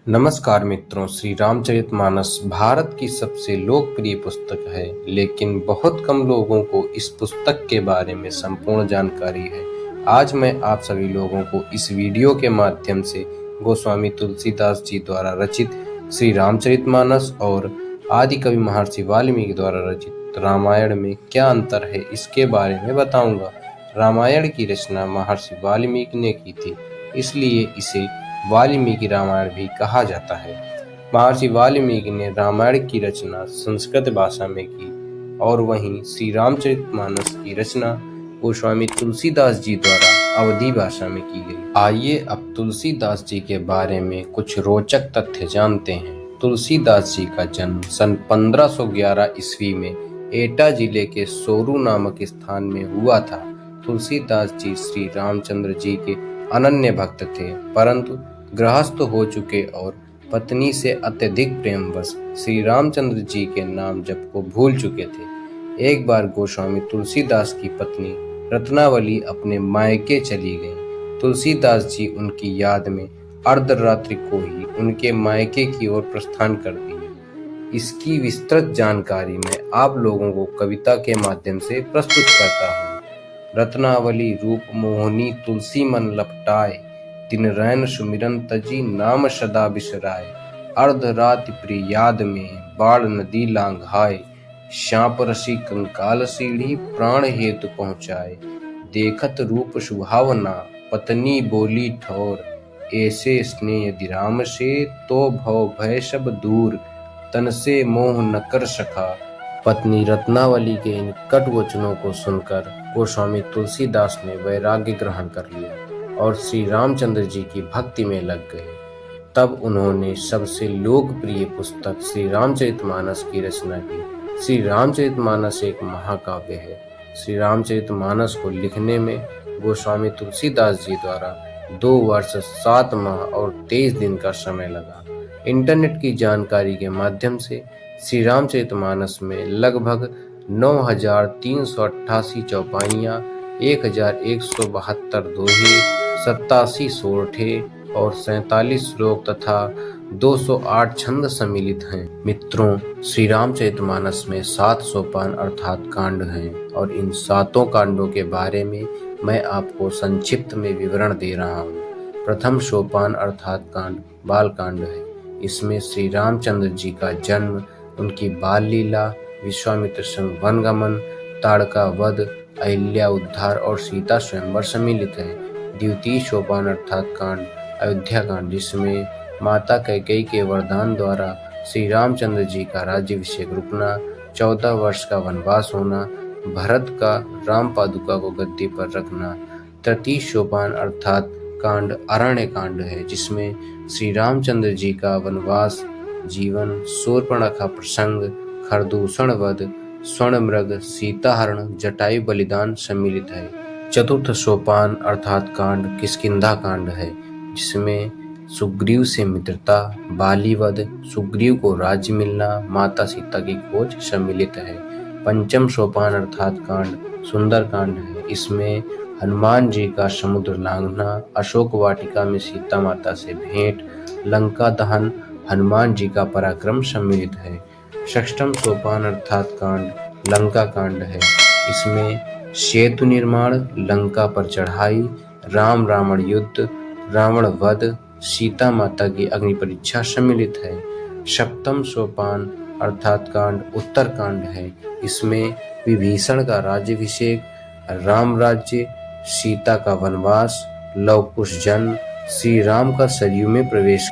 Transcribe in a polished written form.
नमस्कार मित्रों, श्री रामचरितमानस भारत की सबसे लोकप्रिय पुस्तक है, लेकिन बहुत कम लोगों को इस पुस्तक के बारे में संपूर्ण जानकारी है। आज मैं आप सभी लोगों को इस वीडियो के माध्यम से गोस्वामी तुलसीदास जी द्वारा रचित श्री रामचरितमानस और आदि कवि महर्षि वाल्मीकि द्वारा रचित रामायण में क्या अंतर है, इसके बारे में बताऊंगा। रामायण की रचना महर्षि वाल्मीकि ने की थी, इसलिए इसे वाल्मीकि रामायण भी कहा जाता है। महर्षि वाल्मीकि ने रामायण की रचना संस्कृत भाषा में की और वहीं श्री रामचरितमानस की रचना गोस्वामी तुलसीदास जी द्वारा अवधी भाषा में की गई। आइए अब तुलसीदास जी के बारे में कुछ रोचक तथ्य जानते हैं। तुलसीदास जी का जन्म सन 1511 ईस्वी में एटा जिले के सोरू नामक स्थान में हुआ था। तुलसीदास जी श्री रामचंद्र जी के अनन्य भक्त थे, परंतु गृहस्थ हो चुके और पत्नी से अत्यधिक प्रेमवश श्री रामचंद्र जी के नाम जप को भूल चुके थे। एक बार गोस्वामी तुलसीदास की पत्नी रत्नावली अपने मायके चली गईं। तुलसीदास जी उनकी याद में अर्धरात्रि को ही उनके मायके की ओर प्रस्थान कर दिए। इसकी विस्तृत जानकारी मैं आप लोगों को कविता के माध्यम से प्रस्तुत करता हूँ। रत्नावली रूप मोहनी तुलसी मन लपटाए, दिन रैन सुमिरन तजी नाम सदा बिसराए। अर्ध राति प्रिय याद में बाढ़ नदी लांघाए, श्याप रसी कंकाल सीढ़ी प्राण हेतु पहुँचाए। देखत रूप सुभावना पत्नी बोली ठोर, ऐसे स्नेह यदि राम से तो भव भय सब दूर, तन से मोह न कर सका। पत्नी रत्नावली के इन कटु वचनों को सुनकर गोस्वामी तुलसीदास ने वैराग्य ग्रहण कर लिया और श्री रामचंद्र जी की भक्ति में लग गए। तब उन्होंने सबसे लोकप्रिय पुस्तक श्री रामचरितमानस की रचना की। श्री रामचरितमानस एक महाकाव्य है। श्री रामचरितमानस को लिखने में गोस्वामी तुलसीदास जी द्वारा 2 वर्ष 7 माह और 23 दिन का समय लगा। इंटरनेट की जानकारी के माध्यम से श्री रामचरितमानस में लगभग 9,388 चौपाइयाँ, 1,172 दोहे, 87 सोरठे और 47 श्लोक तथा 208 छंद सम्मिलित हैं। मित्रों, श्री रामचरितमानस में 7 सोपान अर्थात कांड हैं और इन 7 कांडों के बारे में मैं आपको संक्षिप्त में विवरण दे रहा हूँ। प्रथम सोपान अर्थात कांड बाल कांड है। इसमें श्री रामचंद्र जी का जन्म, उनकी बाल लीला, विश्वामित्र संग वनगमन, ताड़का वध, अहिल्या उद्धार और सीता स्वयंवर सम्मिलित है। द्वितीय सोपान अर्थात कांड अयोध्या कांड, जिसमें माता कैकेयी के वरदान द्वारा श्री रामचंद्र जी का राज्याभिषेक रुकना, 14 वर्ष का वनवास होना, भरत का राम पादुका को गद्दी पर रखना। तृतीय सोपान अर्थात कांड अरण्य कांड है, जिसमें श्री रामचंद्र जी का वनवास जीवन, शूर्पणखा प्रसंग, खरदूषण वध, स्वर्ण मृग, सीताहरण, जटायु बलिदान सम्मिलित है। चतुर्थ सोपान अर्थात कांड किष्किंधा कांड है, जिसमें सुग्रीव से मित्रता, बाली वध, सुग्रीव को राज्य मिलना, माता सीता की खोज सम्मिलित है। पंचम सोपान अर्थात कांड सुंदर कांड है। इसमें हनुमान जी का समुद्र लांघना, अशोक वाटिका में सीता माता से भेंट, लंका दहन, हनुमान जी का पराक्रम सम्मिलित है। षष्ठम सोपान अर्थात कांड लंका कांड है। इसमें सेतु निर्माण, लंका पर चढ़ाई, राम रावण युद्ध, रावण वध, सीता माता की अग्नि परीक्षा सम्मिलित है। सप्तम सोपान अर्थात कांड उत्तर कांड है। इसमें विभीषण का राज्याभिषेक, राम राज्य, सीता का वनवास, लव कुश जन्म, श्री राम का सरयू में प्रवेश।